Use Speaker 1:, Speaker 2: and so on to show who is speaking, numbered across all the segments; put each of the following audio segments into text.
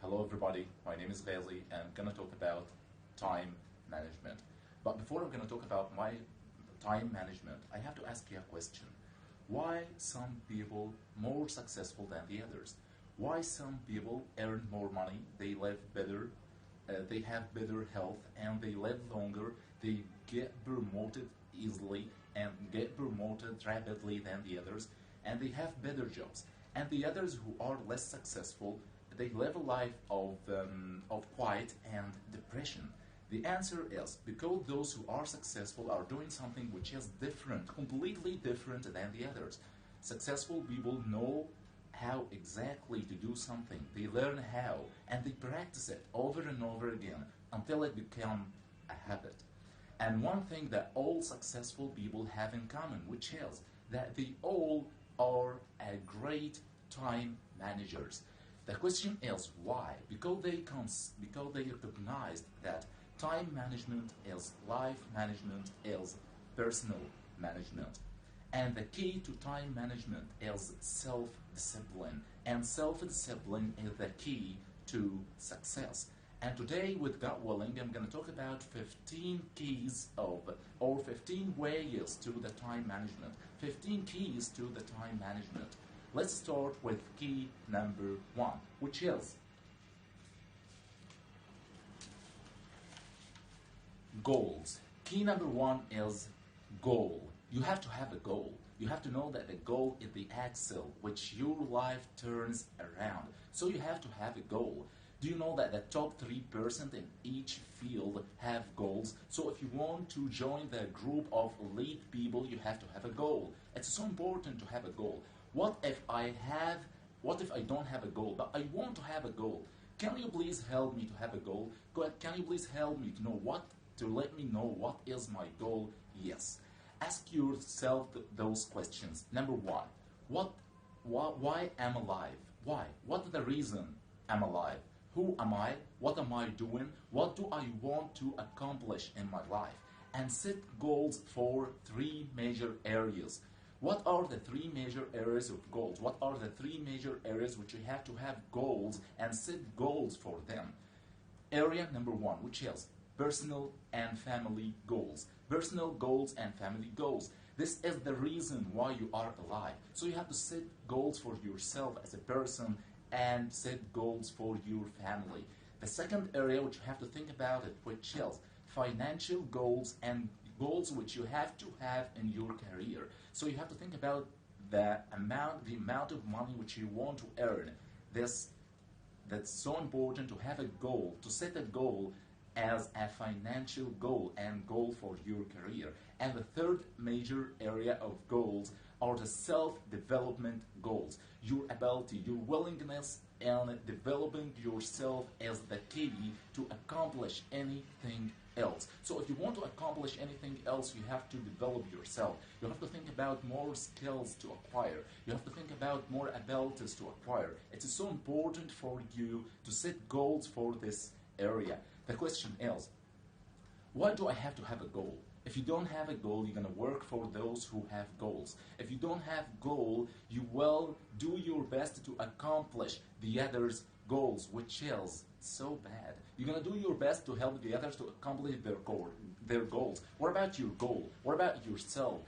Speaker 1: Hello everybody, my name is Ghazy and I'm going to talk about time management. But before I'm going to talk about my time management, I have to ask you a question. Why some people more successful than the others? Why some people earn more money, they live better, they have better health and they live longer, they get promoted easily and get promoted rapidly than the others, and they have better jobs. And the others who are less successful, they live a life of quiet and depression. The answer is because those who are successful are doing something which is different, completely different than the others. Successful people know how exactly to do something. They learn how and they practice it over and over again until it becomes a habit. And one thing that all successful people have in common, which is that they all are a great time managers. The question is why? Because they recognized that time management is life management, is personal management. And the key to time management is self-discipline. And self-discipline is the key to success. And today, with God willing, I'm going to talk about 15 keys or 15 ways to the time management. 15 keys to the time management. Let's start with key number 1, which is goals. Key number 1 is goal. You have to have a goal. You have to know that the goal is the axle which your life turns around. So you have to have a goal. Do you know that the top 3% in each field have goals? So if you want to join the group of elite people, you have to have a goal. It's so important to have a goal. What if I don't have a goal, but I want to have a goal? Can you please help me to have a goal? Can you please help me to let me know what is my goal? Yes. Ask yourself those questions. Number 1, why am I alive? Why? What is the reason I'm alive? Who am I? What am I doing? What do I want to accomplish in my life? And set goals for 3 major areas. What are the 3 major areas of goals? What are the 3 major areas which you have to have goals and set goals for them? Area number 1, which is personal and family goals. Personal goals and family goals. This is the reason why you are alive. So you have to set goals for yourself as a person and set goals for your family. The second area which you have to think about it, which is financial goals and goals which you have to have in your career. So you have to think about the amount of money which you want to earn. That's so important to have a goal, to set a goal as a financial goal and goal for your career. And the third major area of goals are the self-development goals. Your ability, your willingness in developing yourself is the key to accomplish anything else. So if you want to accomplish anything else, you have to develop yourself. You have to think about more skills to acquire. You have to think about more abilities to acquire. It is so important for you to set goals for this area. The question is, why do I have to have a goal? If you don't have a goal, you're going to work for those who have goals. If you don't have goal, you will do your best to accomplish the others' goals, which is so bad. You're going to do your best to help the others to accomplish their goals. What about your goal? What about yourself?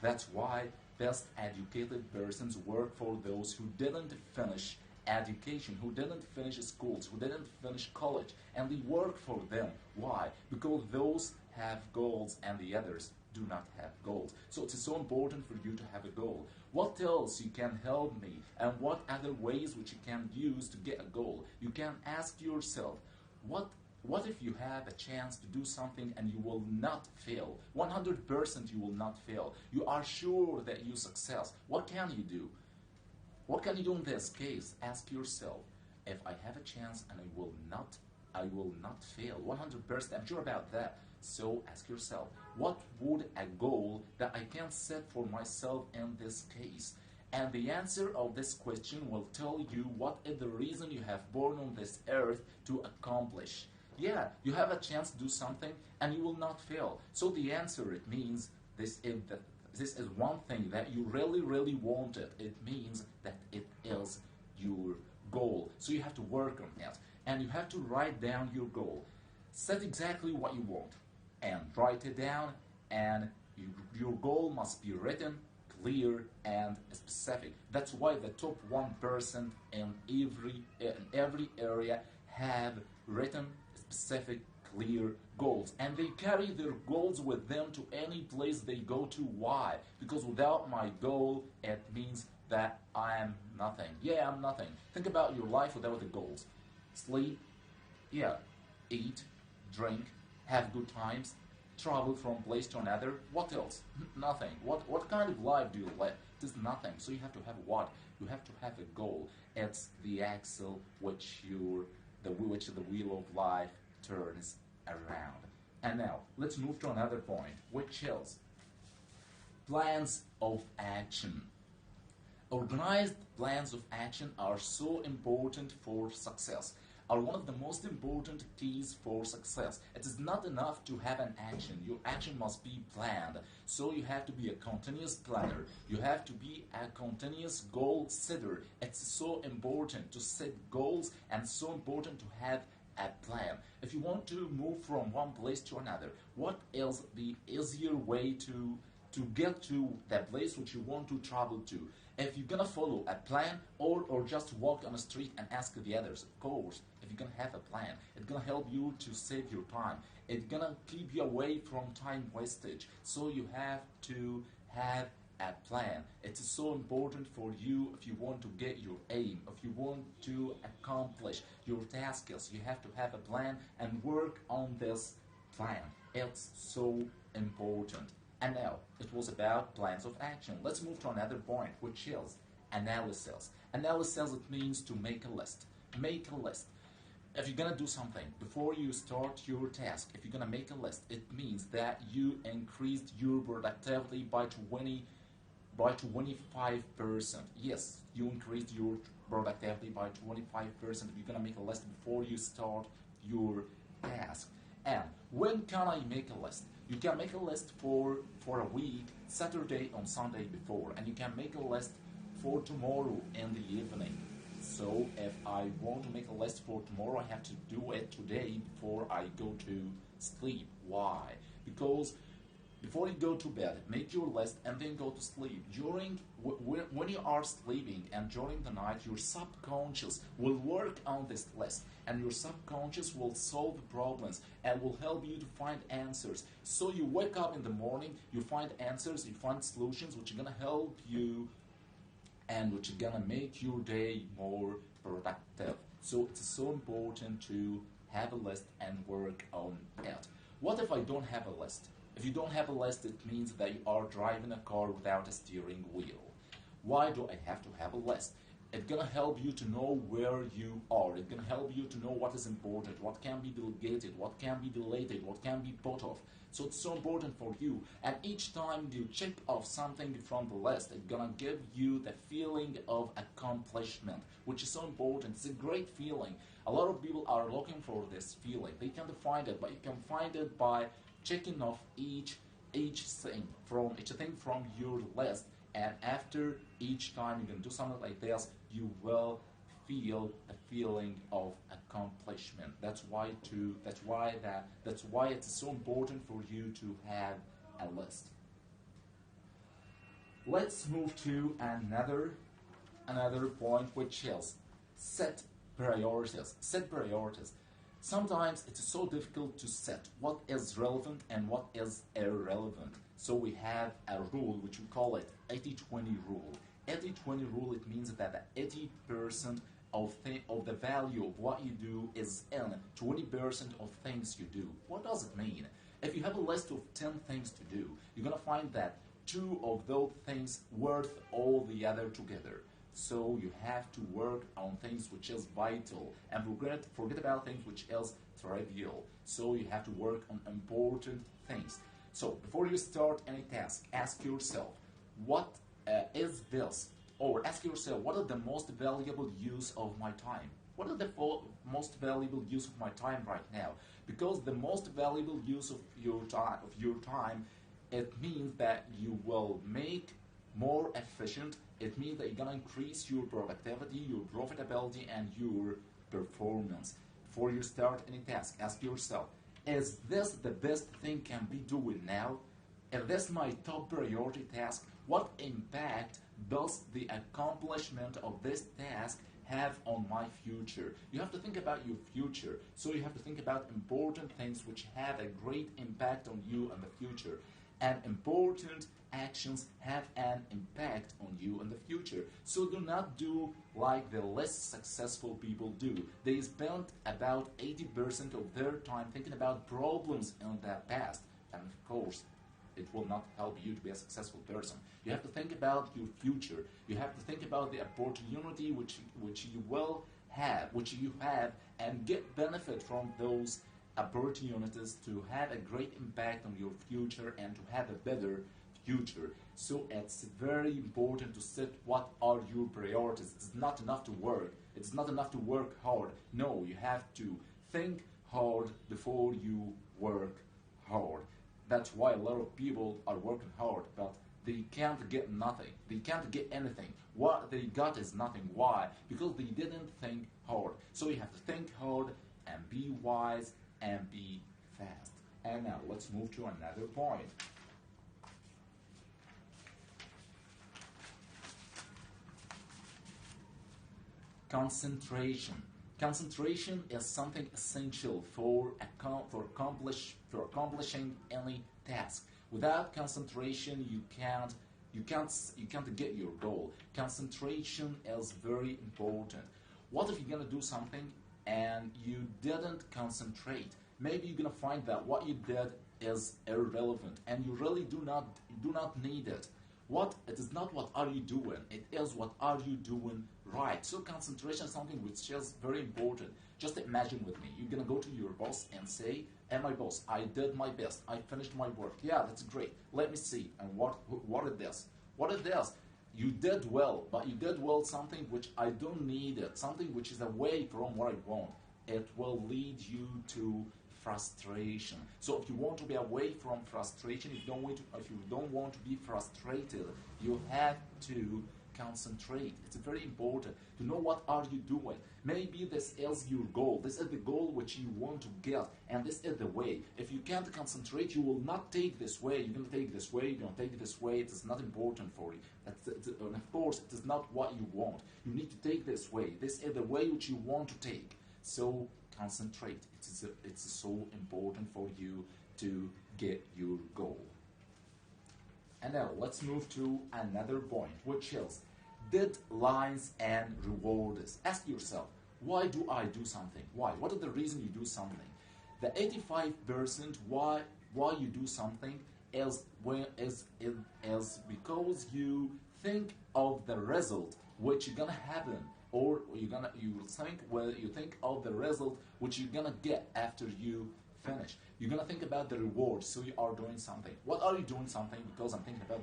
Speaker 1: That's why best educated persons work for those who didn't finish education, who didn't finish schools, who didn't finish college, and they work for them. Why? Because those have goals and the others do not have goals. So it's so important for you to have a goal. What else you can help me, and what other ways which you can use to get a goal? You can ask yourself, what if you have a chance to do something and you will not fail? 100% you will not fail. You are sure that you success. What can you do? What can you do in this case? Ask yourself, if I have a chance and I will not fail. 100%, I'm sure about that. So ask yourself, what would a goal that I can set for myself in this case? And the answer of this question will tell you what is the reason you have born on this earth to accomplish. Yeah, you have a chance to do something and you will not fail. So the answer, it means this is one thing that you really, really wanted. It means that it is your goal. So you have to work on it. and you have to write down your goal. Set exactly what you want and write it down, and your goal must be written, clear, and specific. That's why the top 1% in every area have written specific, clear goals, and they carry their goals with them to any place they go to. Why? Because without my goal, it means that I am nothing. Yeah, I'm nothing. Think about your life without the goals. Sleep, yeah, eat, drink, have good times, travel from place to another. What else? Nothing. What kind of life do you live? It is nothing. So you have to have what? You have to have a goal. It's the axle which the wheel of life turns around. And now let's move to another point, which is plans of action. Organized plans of action are so important for success, are one of the most important keys for success. It is not enough to have an action. Your action must be planned. So you have to be a continuous planner. You have to be a continuous goal setter. It's so important to set goals and so important to have a plan. If you want to move from one place to another, what is the easier way to get to the place which you want to travel to? If you're gonna follow a plan or just walk on the street and ask the others, of course, if you're gonna have a plan, it's gonna help you to save your time. It's gonna keep you away from time wastage. So you have to have a plan. It is so important for you if you want to get your aim, if you want to accomplish your tasks, you have to have a plan and work on this plan. It's so important. And now, it was about plans of action. Let's move to another point, which is analysis. Analysis, it means to make a list. Make a list. If you're gonna do something, before you start your task, if you're gonna make a list, it means that you increased your productivity by 25%. Yes, you increased your productivity by 25% if you're gonna make a list before you start your task. And when can I make a list? You can make a list for a week, Saturday and Sunday before, and you can make a list for tomorrow in the evening. So if I want to make a list for tomorrow, I have to do it today before I go to sleep. Why? Because before you go to bed, make your list and then go to sleep. When you are sleeping and during the night, your subconscious will work on this list, and your subconscious will solve the problems and will help you to find answers. So you wake up in the morning, you find answers, you find solutions which are gonna help you and which are gonna make your day more productive. So it's so important to have a list and work on it. What if I don't have a list? If you don't have a list, it means that you are driving a car without a steering wheel. Why do I have to have a list? It's gonna help you to know where you are. It's gonna help you to know what is important, what can be delegated, what can be deleted, what can be put off. So it's so important for you. And each time you check off something from the list, it's gonna give you the feeling of accomplishment, which is so important. It's a great feeling. A lot of people are looking for this feeling. They can't find it, but you can find it by checking off each thing from your list, and after each time you can do something like this, you will feel a feeling of accomplishment. That's why it's so important for you to have a list. Let's move to another point, which is set priorities. Set priorities. Sometimes it's so difficult to set what is relevant and what is irrelevant. So we have a rule which we call it 80-20 rule. 80-20 rule, it means that 80% of the value of what you do is in 20% of things you do. What does it mean? If you have a list of 10 things to do, you're gonna find that 2 of those things worth all the other together. So you have to work on things which is vital and forget about things which is trivial. So you have to work on important things. So before you start any task, ask yourself, what is this? Or ask yourself, what is the most valuable use of my time? What is the most valuable use of my time right now? Because the most valuable use of your time, it means that you will make more efficient. It means that you're gonna increase your productivity, your profitability, and your performance. before you start any task, ask yourself, is this the best thing can be doing now? Is this my top priority task? What impact does the accomplishment of this task have on my future? You have to think about your future. So you have to think about important things which have a great impact on you in the future. And important actions have an impact on you in the future. So do not do like the less successful people do. They spend about 80% of their time thinking about problems in the past. And of course, it will not help you to be a successful person. You have to think about your future. You have to think about the opportunity which you have, and get benefit from those opportunities to have a great impact on your future and to have a better future. So it's very important to set what are your priorities. It's not enough to work. It's not enough to work hard. No, you have to think hard before you work hard. That's why a lot of people are working hard, but they can't get nothing. They can't get anything. What they got is nothing. Why? Because they didn't think hard. So you have to think hard and be wise and be fast. And now let's move to another point. Concentration. Concentration is something essential for accomplishing any task. Without concentration, you can't get your goal. Concentration is very important. What if you're gonna do something and you didn't concentrate? Maybe you're gonna find that what you did is irrelevant and you really do not need it. It is not what are you doing, it is what are you doing right. So concentration is something which is very important. Just imagine with me, you're gonna go to your boss and say, hey my boss, I did my best, I finished my work. Yeah, that's great, let me see. And what is this? What is this? You did well, but you did well something which I don't need it, something which is away from what I want. It will lead you to frustration. So if you want to be away from frustration, if you don't want to be frustrated, you have to concentrate. It's very important to know what are you doing. Maybe this is your goal. This is the goal which you want to get, and this is the way. If you can't concentrate, you will not take this way. You're going to take this way. You're going to take this way. It is not important for you. And of course, it is not what you want. You need to take this way. This is the way which you want to take. So concentrate. It's so important for you to get your goal. And now let's move to another point, which is deadlines and rewards. Ask yourself, why do I do something? Why? What is the reason you do something? The 85% why you do something is because you think of the result which is gonna happen, or you think of the result which you're gonna get after you finish. You're gonna think about the reward, so you are doing something. What are you doing something? Because I'm thinking about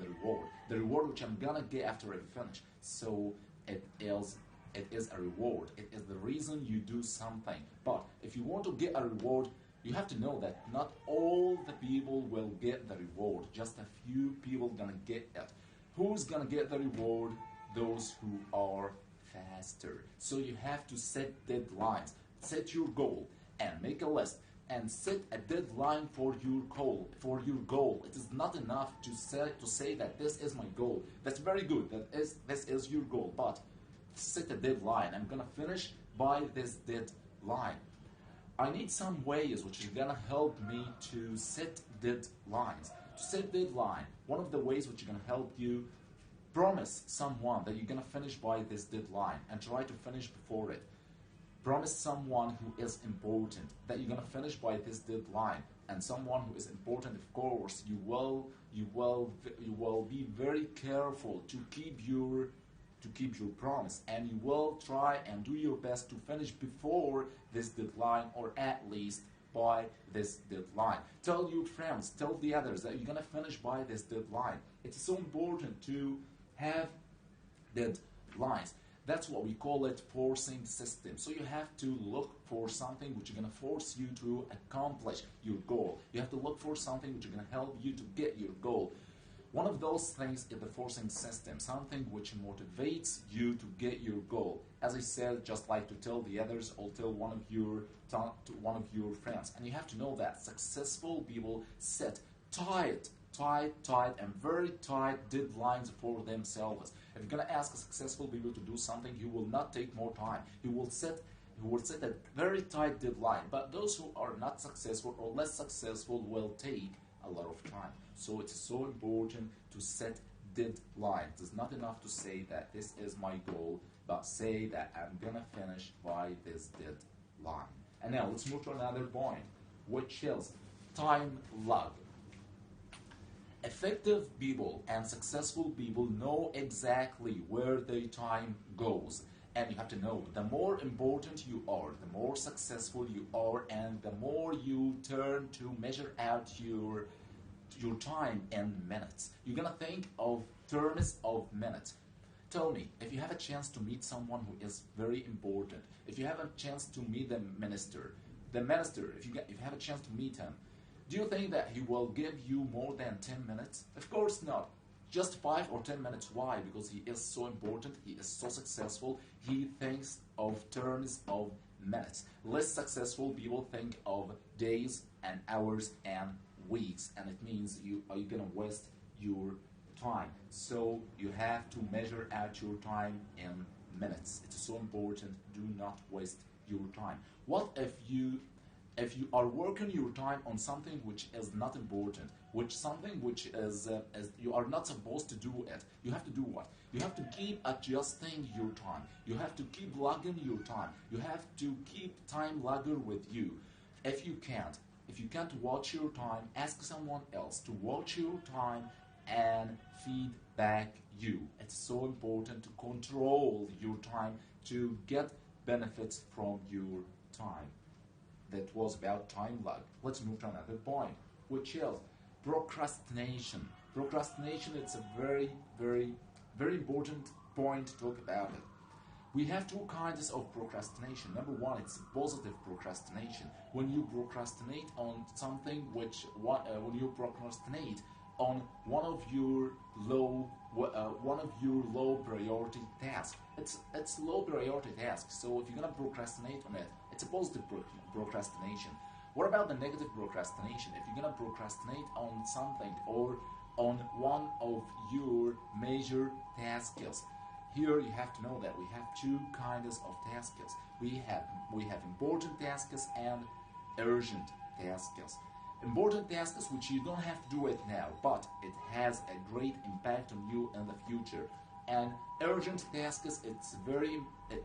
Speaker 1: the reward which I'm gonna get after I finish. So it is a reward. It is the reason you do something. But if you want to get a reward, you have to know that not all the people will get the reward. Just a few people gonna get it. Who's gonna get the reward? Those who are faster. So you have to set deadlines. Set your goal and make a list and set a deadline for your goal. It is not enough to say that this is my goal. That's very good. This is your goal, but set a deadline. I'm gonna finish by this deadline. I need some ways which is gonna help me to set deadlines. To set deadline, one of the ways which is gonna help you, promise someone that you're gonna finish by this deadline and try to finish before it. Promise someone who is important that you're gonna finish by this deadline, and someone who is important, of course, you will be very careful to keep your promise, and you will try and do your best to finish before this deadline, or at least by this deadline. Tell your friends, tell the others that you're gonna finish by this deadline. It's so important to have deadlines. That's what we call it forcing system. So you have to look for something which is going to force you to accomplish your goal. You have to look for something which is going to help you to get your goal. One of those things is the forcing system, something which motivates you to get your goal. As I said, just like to tell the others or tell one of your friends. And you have to know that successful people set tight, and very tight deadlines for themselves. If you're gonna ask successful people to do something, he will not take more time. He will set a very tight deadline. But those who are not successful or less successful will take a lot of time. So it's so important to set deadlines. It's not enough to say that this is my goal, but say that I'm gonna finish by this deadline. And now let's move to another point, which is time lag. Effective people and successful people know exactly where their time goes. And you have to know, the more important you are, the more successful you are, and the more you turn to measure out your time in minutes. You're gonna think of terms of minutes. Tell me, if you have a chance to meet someone who is very important, if you have a chance to meet the minister, if you have a chance to meet him, do you think that he will give you more than 10 minutes? Of course not. Just 5 or 10 minutes. Why? Because he is so important, he is so successful, he thinks of terms of minutes. Less successful people think of days and hours and weeks, and it means you are gonna waste your time. So you have to measure out your time in minutes. It's so important. Do not waste your time. What if you are working your time on something which is not important, which is you are not supposed to do it, you have to do what? You have to keep adjusting your time. You have to keep logging your time. You have to keep time logger with you. If you can't watch your time, ask someone else to watch your time and feedback you. It's so important to control your time to get benefits from your time. That was about time lag. Let's move to another point, which is procrastination. Procrastination is a very, very, very important point to talk about it. We have two kinds of procrastination. Number one, it's positive procrastination. When you procrastinate on something when you procrastinate on one of your low priority tasks. It's low priority task. So if you're gonna procrastinate on it, it's a positive procrastination. What about the negative procrastination? If you're gonna procrastinate on something or on one of your major tasks, here you have to know that we have two kinds of tasks. We have important tasks and urgent tasks. Important tasks which you don't have to do it now, but it has a great impact on you in the future. And urgent tasks,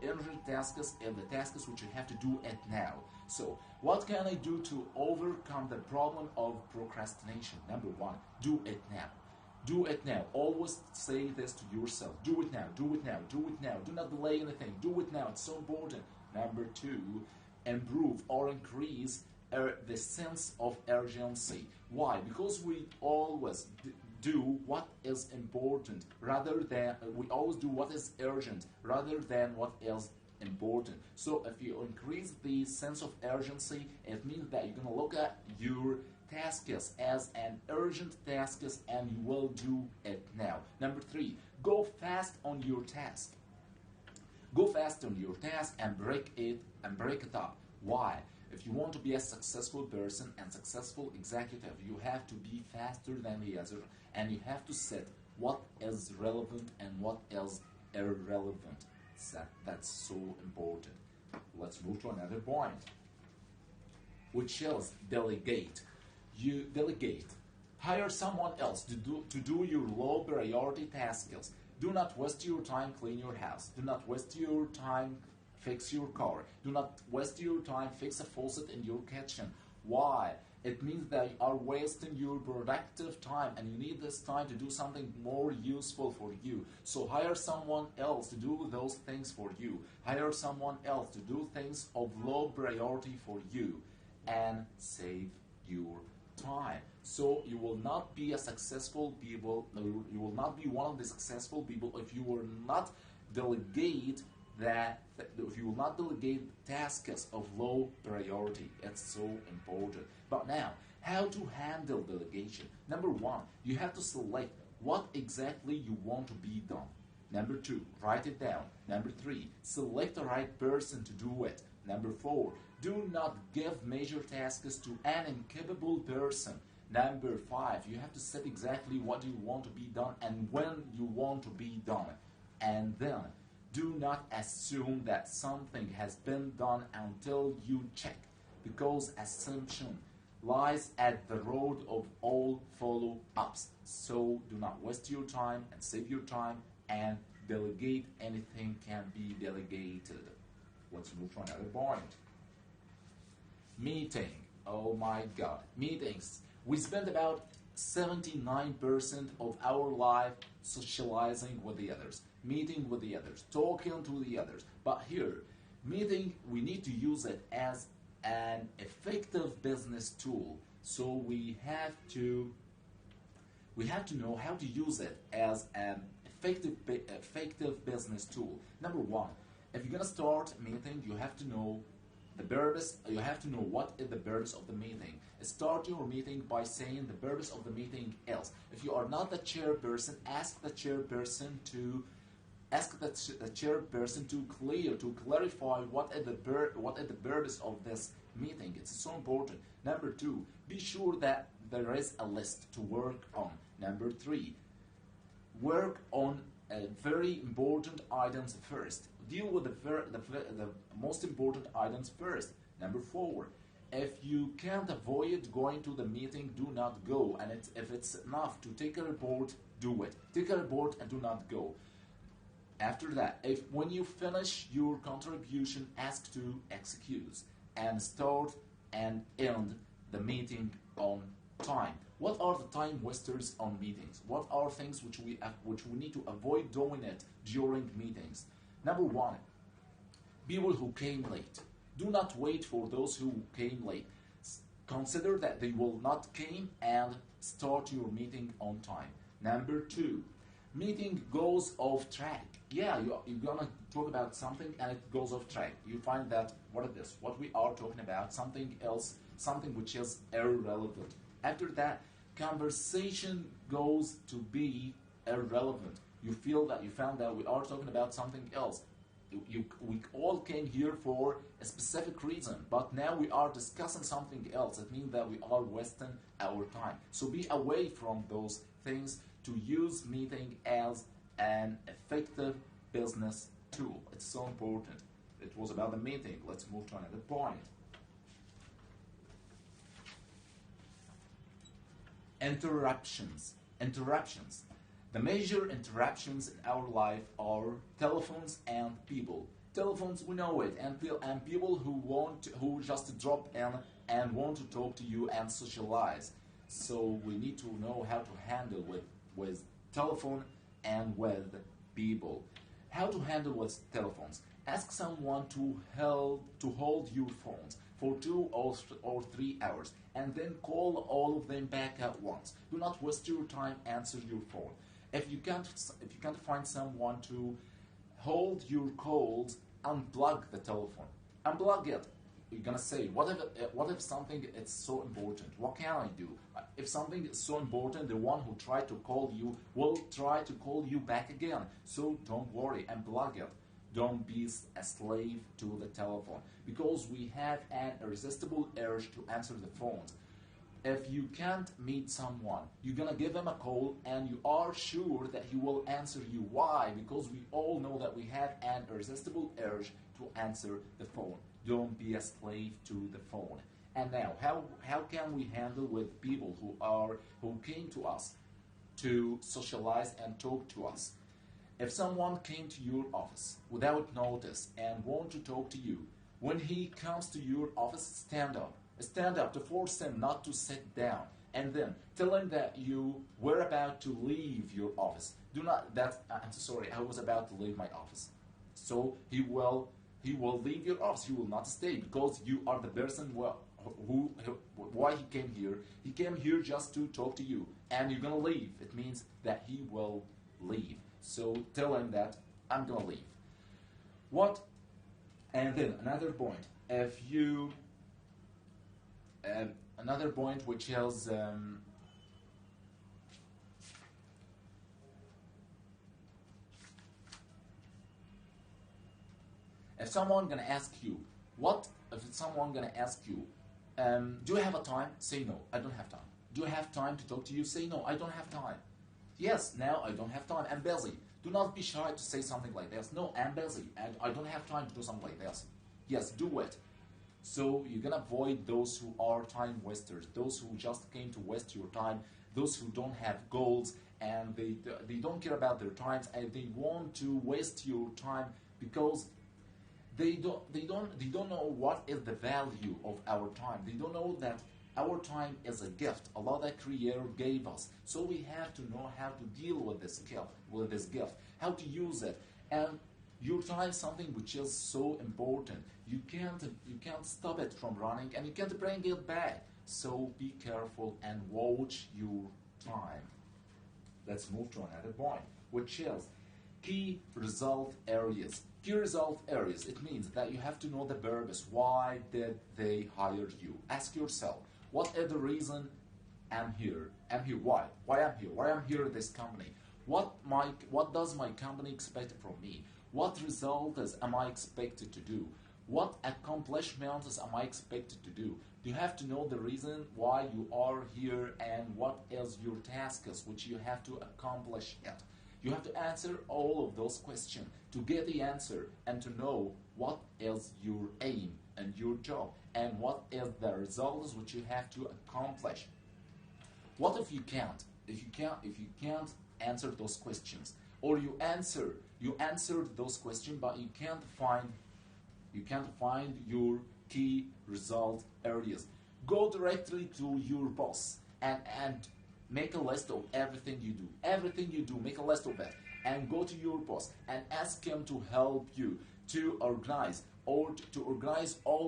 Speaker 1: urgent tasks are the tasks which you have to do it now. So, what can I do to overcome the problem of procrastination? Number one, do it now. Do it now. Always say this to yourself. Do it now, do it now, do it now. Do not delay anything. Do it now. It's so important. Number two, improve or increase the sense of urgency. Why? Because we always do what is important rather than we always do what is urgent rather than what is important. So if you increase the sense of urgency, it means that you're gonna look at your tasks as an urgent tasks and you will do it now. Number three, go fast on your task. Go fast on your task and break it up. Why? If you want to be a successful person and successful executive, you have to be faster than the other, and you have to set what is relevant and what is irrelevant. That's so important. Let's move to another point, which is delegate. You delegate. Hire someone else to do your low priority tasks. Do not waste your time clean your house. Do not waste your time fix your car. Do not waste your time fix a faucet in your kitchen. Why? It means that you are wasting your productive time and you need this time to do something more useful for you. So hire someone else to do those things for you. Hire someone else to do things of low priority for you and save your time. So you will not be a successful people, you will not be one of the successful people if you will not delegate if you will not delegate tasks of low priority. It's so important. But now, how to handle delegation? Number one, you have to select what exactly you want to be done. Number 2, write it down. Number 3, select the right person to do it. Number 4, do not give major tasks to an incapable person. Number 5, you have to set exactly what you want to be done and when you want to be done. And then, do not assume that something has been done until you check, because assumption lies at the road of all follow-ups. So do not waste your time and save your time and delegate. Anything can be delegated. Let's move to another point. Meeting. Oh my God. Meetings. We spend about 79% of our life socializing with the others, meeting with the others, talking to the others. But here, meeting, we need to use it as an effective business tool. So we have to know how to use it as an effective business tool. Number 1, if you're gonna start a meeting, you have to know the purpose. You have to know what is the purpose of the meeting. Start your meeting by saying the purpose of the meeting is. If you are not the chairperson, ask the chairperson to clarify what is the purpose of this meeting. It's so important. Number 2, be sure that there is a list to work on. Number 3, work on very important items first. Deal with the most important items first. Number 4, if you can't avoid going to the meeting, do not go. And if it's enough to take a report, do it. Take a report and do not go. After that, when you finish your contribution, ask to excuse and start and end the meeting on time. What are the time wasters on meetings? What are things which we need to avoid doing it during meetings? Number 1, people who came late. Do not wait for those who came late. Consider that they will not came and start your meeting on time. Number 2, meeting goes off track. Yeah, you're gonna talk about something and it goes off track. You find that what we are talking about, something else, something which is irrelevant. After that, conversation goes to be irrelevant. You found that we are talking about something else. We all came here for a specific reason, but now we are discussing something else. It means that we are wasting our time. So be away from those things to use meeting as an effective business tool. It's so important. It was about the meeting. Let's move to another point. Interruptions. The major interruptions in our life are telephones and people. Telephones, we know it, and people who just drop in and want to talk to you and socialize. So we need to know how to handle with telephone and with people. How to handle with telephones? Ask someone to hold your phones for 2 or 3 hours, and then call all of them back at once. Do not waste your time. Answer your phone. If you can't find someone to hold your calls, unplug the telephone. Unplug it. You're gonna say, what if something is so important? What can I do? If something is so important, the one who tried to call you will try to call you back again. So don't worry, unplug it. Don't be a slave to the telephone, because we have an irresistible urge to answer the phones. If you can't meet someone, you're gonna give him a call and you are sure that he will answer you. Why? Because we all know that we have an irresistible urge to answer the phone. Don't be a slave to the phone. And now, how can we handle with people who came to us to socialize and talk to us? If someone came to your office without notice and want to talk to you, when he comes to your office, stand up. Stand up to force him not to sit down, and then tell him that you were about to leave your office. I'm sorry, I was about to leave my office. So he will leave your office. He will not stay, because you are the person why he came here. He came here just to talk to you, and you're gonna leave. It means that he will leave. So tell him that I'm gonna leave. And then another point. Another point which is someone gonna ask you, what if someone gonna ask you, do you have a time? Say no, I don't have time. Do you have time to talk to you? Say no, I don't have time. Yes, now I don't have time. I'm busy. Do not be shy to say something like this. No, I'm busy and I don't have time to do something like this. Yes, do it. So you're gonna avoid those who are time wasters, those who just came to waste your time, those who don't have goals and they don't care about their times and they want to waste your time because they don't know what is the value of our time. They don't know that our time is a gift Allah the Creator gave us. So we have to know how to deal with this gift, how to use it. And your time is something which is so important. You can't stop it from running and you can't bring it back. So be careful and watch your time. Let's move to another point, which is key result areas. Key result areas, it means that you have to know the purpose. Why did they hire you? Ask yourself, what is the reason I'm here? I'm here. Why? Why I'm here? Why I'm here at this company? What does my company expect from me? What results am I expected to do? What accomplishments am I expected to do? You have to know the reason why you are here and what is your tasks which you have to accomplish it. You have to answer all of those questions to get the answer and to know what is your aim and your job and what is the results which you have to accomplish. What if you can't? If you can't answer those questions, or you answered those questions but you can't find your key result areas. Go directly to your boss and make a list of everything you do. Everything you do, make a list of it. And go to your boss and ask him to help you to organize all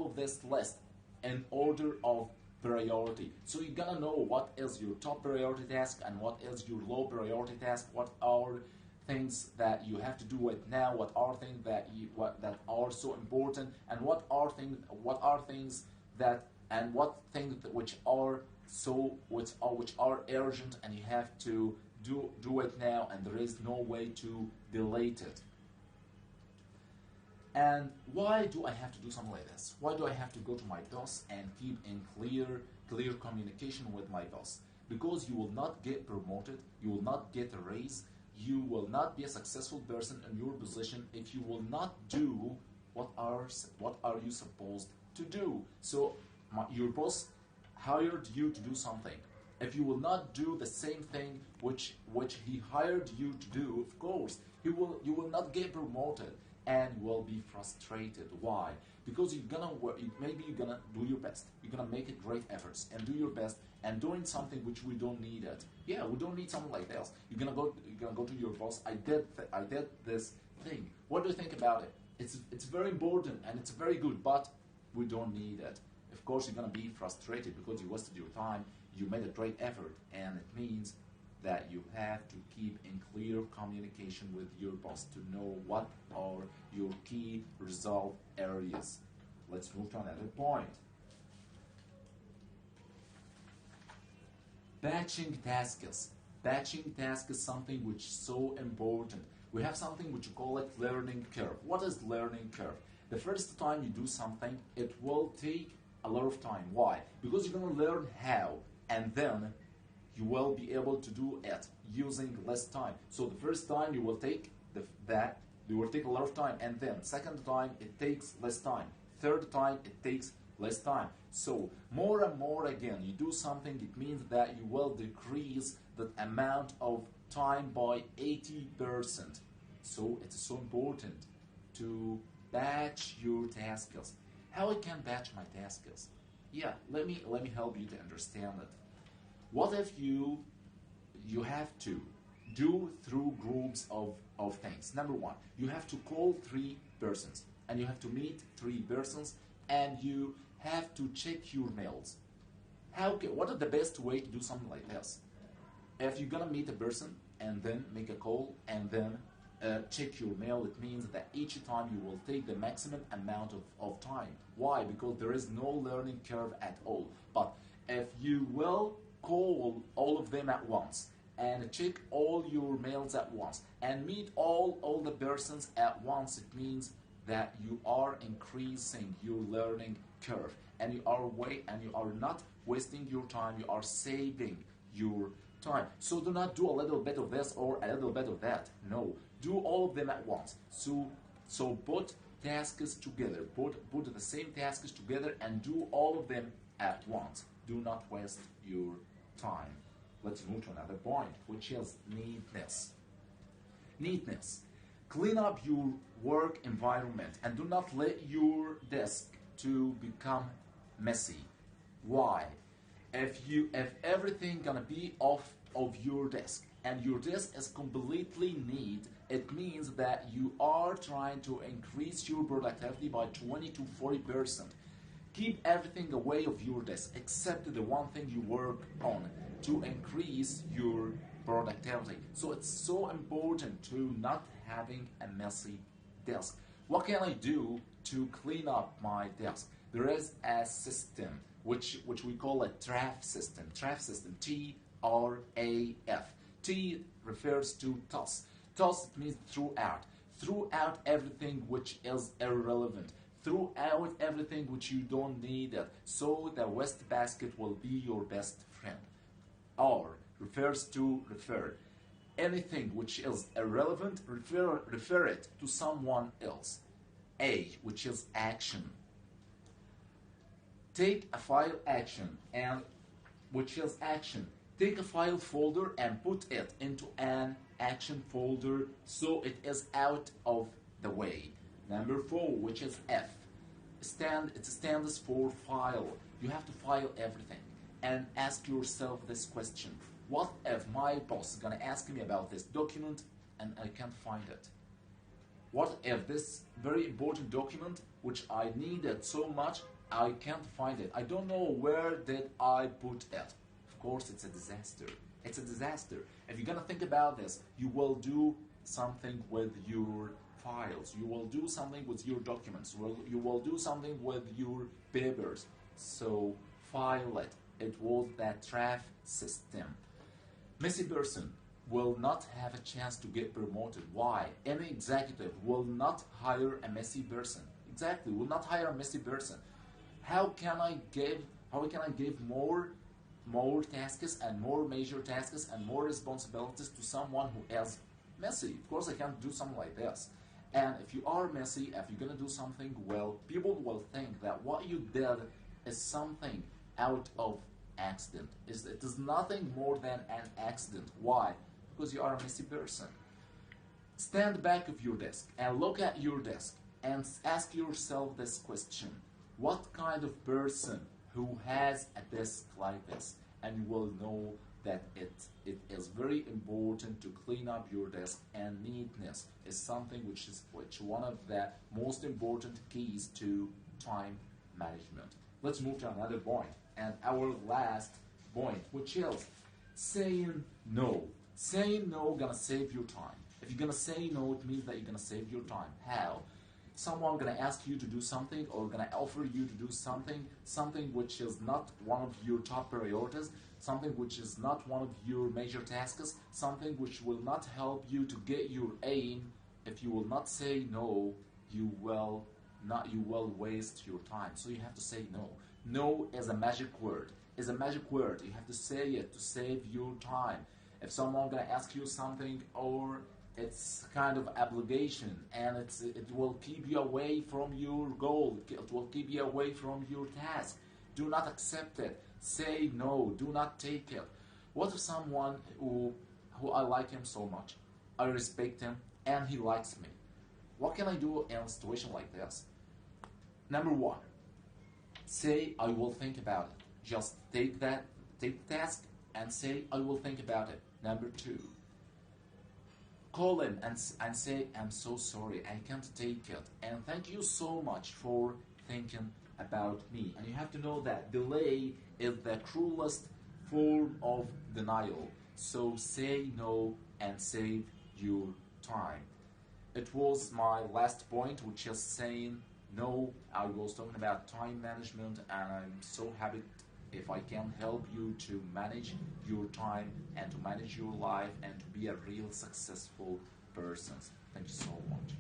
Speaker 1: of this list in order of priority. So you're gonna know what is your top priority task and what is your low priority task, what are things that you have to do it now, what are things that are so important, and what are things which are urgent and you have to do it now and there is no way to delay it. And why do I have to do something like this? Why do I have to go to my boss and keep in clear communication with my boss? Because you will not get promoted, you will not get a raise, you will not be a successful person in your position if you will not do what are you supposed to do. So your boss hired you to do something. If you will not do the same thing which he hired you to do, of course, you will not get promoted and you will be frustrated. Why? Because you're gonna work, maybe you're gonna do your best. You're gonna make it great efforts and do your best and doing something which we don't need it. Yeah, we don't need something like this. You're gonna go to your boss. I did this thing. What do you think about it? It's very important and it's very good, but we don't need it. Of course, you're gonna be frustrated because you wasted your time. You made a great effort, and it means that you have to keep in clear communication with your boss to know what are your key result areas. Let's move to another point. Batching tasks. Batching tasks is something which is so important. We have something which we call it learning curve. What is learning curve? The first time you do something, it will take a lot of time. Why? Because you're going to learn how, and then you will be able to do it using less time. So the first time you will take you will take a lot of time, and then second time it takes less time. Third time it takes less time. So more and more again, you do something, it means that you will decrease the amount of time by 80%. So it's so important to batch your tasks. How I can batch my tasks? Yeah, let me help you to understand it. What if you have to do through groups of things? Number one, you have to call 3 persons and you have to meet 3 persons and you have to check your mails. What is the best way to do something like this? If you're gonna meet a person and then make a call and then check your mail, it means that each time you will take the maximum amount of time. Why? Because there is no learning curve at all. But if you will call all of them at once and check all your mails at once and meet all the persons at once, it means that you are increasing your learning curve, and you are not wasting your time, you are saving your time. So do not do a little bit of this or a little bit of that. No, do all of them at once. So put tasks together, put the same tasks together and do all of them at once. Do not waste your time. Let's move to another point, which is neatness. Neatness. Clean up your work environment and do not let your desk to become messy. Why? If everything gonna be off of your desk and your desk is completely neat, it means that you are trying to increase your productivity by 20 to 40%. Keep everything away of your desk except the one thing you work on to increase your productivity. So it's so important to not having a messy desk. What can I do to clean up my desk? There is a system which we call a TRAF system. TRAF system, T-R-A-F. T refers to toss. Toss means throughout. Throughout everything which is irrelevant. Throughout everything which you don't need it. So the waste basket will be your best friend. R refers to refer. Anything which is irrelevant, refer it to someone else. A, which is action. Take a file action, and which is action. Take a file folder and put it into an action folder so it is out of the way. Number 4, which is F. It stands for file. You have to file everything and ask yourself this question. What if my boss is going to ask me about this document and I can't find it? What if this very important document, which I needed so much, I can't find it? I don't know where did I put it. Of course, it's a disaster. It's a disaster. If you're going to think about this, you will do something with your files. You will do something with your documents. You will do something with your papers. So file it. It was that TRAF system. Messy person will not have a chance to get promoted. Why? Any executive will not hire a messy person. Exactly, will not hire a messy person. How can I give more tasks and more major tasks and more responsibilities to someone who is messy? Of course I can't do something like this. And if you are messy, if you're gonna do something well, people will think that what you did is something out of accident. It is nothing more than an accident. Why? Because you are a messy person. Stand back of your desk and look at your desk and ask yourself this question. What kind of person who has a desk like this? And you will know that it is very important to clean up your desk, and neatness is something which one of the most important keys to time management. Let's move to another point, and our last point, which is saying no. Saying no gonna save your time. If you're gonna say no, it means that you're gonna save your time. How? Someone gonna ask you to do something or gonna offer you to do something which is not one of your top priorities, something which is not one of your major tasks, something which will not help you to get your aim. If you will not say no, you will waste your time. So you have to say no. No is a magic word. Is a magic word. You have to say it to save your time. If someone gonna ask you something, or it's kind of obligation, and it will keep you away from your goal, it will keep you away from your task, do not accept it. Say no. Do not take it. What if someone who I like him so much, I respect him, and he likes me? What can I do in a situation like this? Number 1, say I will think about it. Just take the task and say I will think about it. Number 2, call him and say, I'm so sorry, I can't take it, and thank you so much for thinking about me. And you have to know that delay is the cruelest form of denial. So say no and save your time. It was my last point, which is saying no. I was talking about time management, and I'm so happy if I can help you to manage your time and to manage your life and to be a real successful person. Thank you so much.